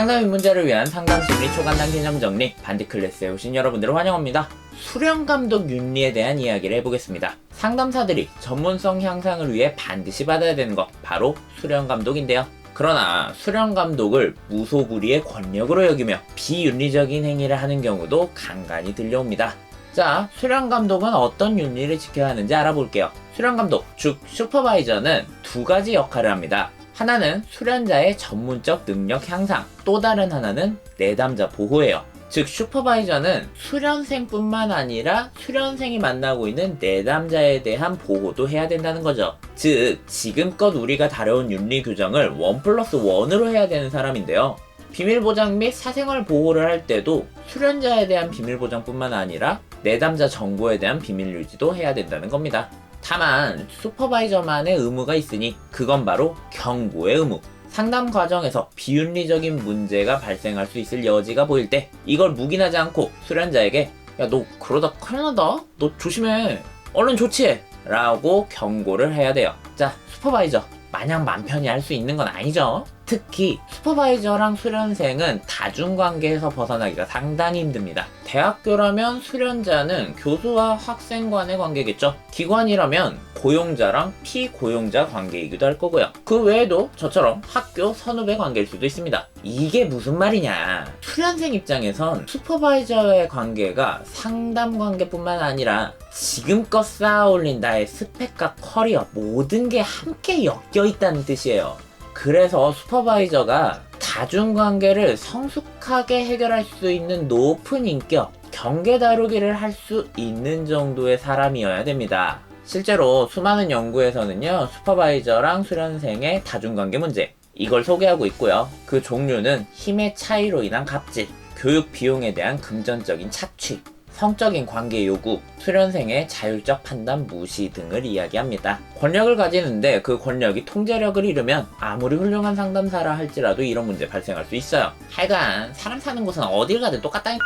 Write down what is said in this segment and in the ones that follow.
상담 입문자를 위한 상담심리 초간단 개념 정리 반디 클래스에 오신 여러분들을 환영합니다. 수련감독 윤리에 대한 이야기를 해보겠습니다. 상담사들이 전문성 향상을 위해 반드시 받아야 되는 것, 바로 수련감독인데요. 그러나 수련감독을 무소불위의 권력으로 여기며 비윤리적인 행위를 하는 경우도 간간히 들려옵니다. 자, 수련감독은 어떤 윤리를 지켜야 하는지 알아볼게요. 수련감독, 즉 슈퍼바이저는 두 가지 역할을 합니다. 하나는 수련자의 전문적 능력 향상, 또 다른 하나는 내담자 보호예요. 즉 슈퍼바이저는 수련생뿐만 아니라 수련생이 만나고 있는 내담자에 대한 보호도 해야 된다는 거죠. 즉 지금껏 우리가 다뤄온 윤리 규정을 1+1으로 해야 되는 사람인데요. 비밀보장 및 사생활 보호를 할 때도 수련자에 대한 비밀보장뿐만 아니라 내담자 정보에 대한 비밀 유지도 해야 된다는 겁니다. 다만 슈퍼바이저만의 의무가 있으니 그건 바로 경고의 의무. 상담 과정에서 비윤리적인 문제가 발생할 수 있을 여지가 보일 때 이걸 묵인하지 않고 수련자에게 야, 너 그러다 큰일 난다? 너 조심해. 얼른 조치해. 라고 경고를 해야 돼요. 자, 슈퍼바이저 마냥 맘 편히 할 수 있는 건 아니죠. 특히 슈퍼바이저랑 수련생은 다중관계에서 벗어나기가 상당히 힘듭니다. 대학교라면 수련자는 교수와 학생 간의 관계겠죠. 기관이라면 고용자랑 피고용자 관계이기도 할 거고요. 그 외에도 저처럼 학교 선후배 관계일 수도 있습니다. 이게 무슨 말이냐. 수련생 입장에선 슈퍼바이저의 관계가 상담 관계뿐만 아니라 지금껏 쌓아올린 나의 스펙과 커리어 모든 게 함께 엮여 있다는 뜻이에요. 그래서 슈퍼바이저가 다중관계를 성숙하게 해결할 수 있는 높은 인격, 경계 다루기를 할 수 있는 정도의 사람이어야 됩니다. 실제로 수많은 연구에서는요, 슈퍼바이저랑 수련생의 다중관계 문제, 이걸 소개하고 있고요. 그 종류는 힘의 차이로 인한 갑질, 교육 비용에 대한 금전적인 착취, 성적인 관계 요구, 수련생의 자율적 판단 무시 등을 이야기합니다. 권력을 가지는데 그 권력이 통제력을 잃으면 아무리 훌륭한 상담사라 할지라도 이런 문제 발생할 수 있어요. 하여간 사람 사는 곳은 어딜 가든 똑같다니.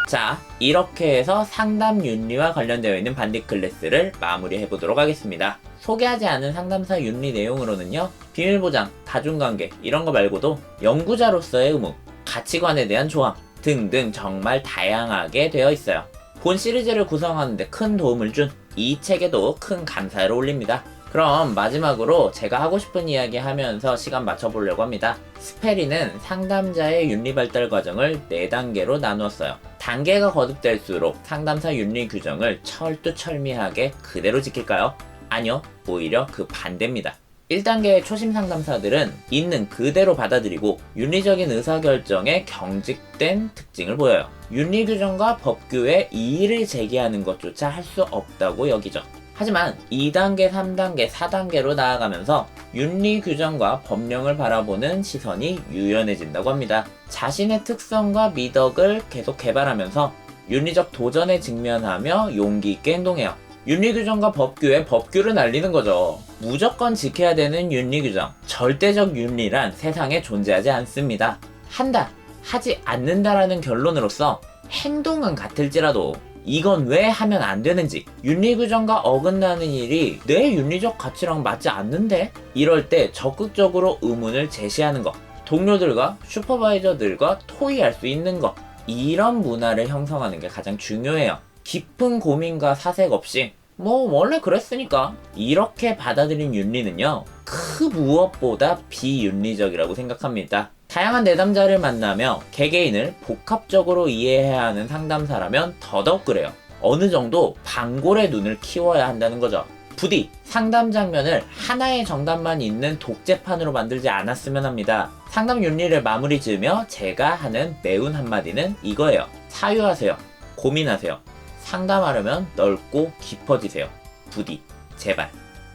자, 이렇게 해서 상담 윤리와 관련되어 있는 반디 클래스를 마무리해보도록 하겠습니다. 소개하지 않은 상담사 윤리 내용으로는요, 비밀보장, 다중관계 이런 거 말고도 연구자로서의 의무, 가치관에 대한 조항 등등 정말 다양하게 되어 있어요. 본 시리즈를 구성하는데 큰 도움을 준 이 책에도 큰 감사를 올립니다. 그럼 마지막으로 제가 하고 싶은 이야기 하면서 시간 맞춰보려고 합니다. 스페리는 상담자의 윤리 발달 과정을 4단계로 나누었어요. 단계가 거듭될수록 상담사 윤리 규정을 철두철미하게 그대로 지킬까요? 아니요, 오히려 그 반대입니다. 1단계의 초심 상담사들은 있는 그대로 받아들이고 윤리적인 의사결정에 경직된 특징을 보여요. 윤리 규정과 법규에 이의를 제기하는 것조차 할 수 없다고 여기죠. 하지만 2단계, 3단계, 4단계로 나아가면서 윤리 규정과 법령을 바라보는 시선이 유연해진다고 합니다. 자신의 특성과 미덕을 계속 개발하면서 윤리적 도전에 직면하며 용기 있게 행동해요. 윤리 규정과 법규에 법규를 날리는 거죠. 무조건 지켜야 되는 윤리 규정, 절대적 윤리란 세상에 존재하지 않습니다. 한다, 하지 않는다라는 결론으로서 행동은 같을지라도 이건 왜 하면 안 되는지, 윤리 규정과 어긋나는 일이 내 윤리적 가치랑 맞지 않는데? 이럴 때 적극적으로 의문을 제시하는 것, 동료들과 슈퍼바이저들과 토의할 수 있는 것, 이런 문화를 형성하는 게 가장 중요해요. 깊은 고민과 사색 없이 원래 그랬으니까 이렇게 받아들인 윤리는요, 그 무엇보다 비윤리적이라고 생각합니다. 다양한 내담자를 만나며 개개인을 복합적으로 이해해야 하는 상담사라면 더더욱 그래요. 어느 정도 방골의 눈을 키워야 한다는 거죠. 부디 상담 장면을 하나의 정답만 있는 독재판으로 만들지 않았으면 합니다. 상담 윤리를 마무리 지으며 제가 하는 매운 한마디는 이거예요. 사유하세요. 고민하세요. 상담하려면 넓고 깊어지세요. 부디 제발.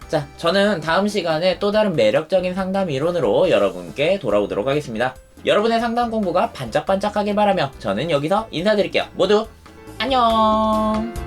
자, 저는 다음 시간에 또 다른 매력적인 상담 이론으로 여러분께 돌아오도록 하겠습니다. 여러분의 상담 공부가 반짝반짝하길 바라며 저는 여기서 인사드릴게요. 모두 안녕.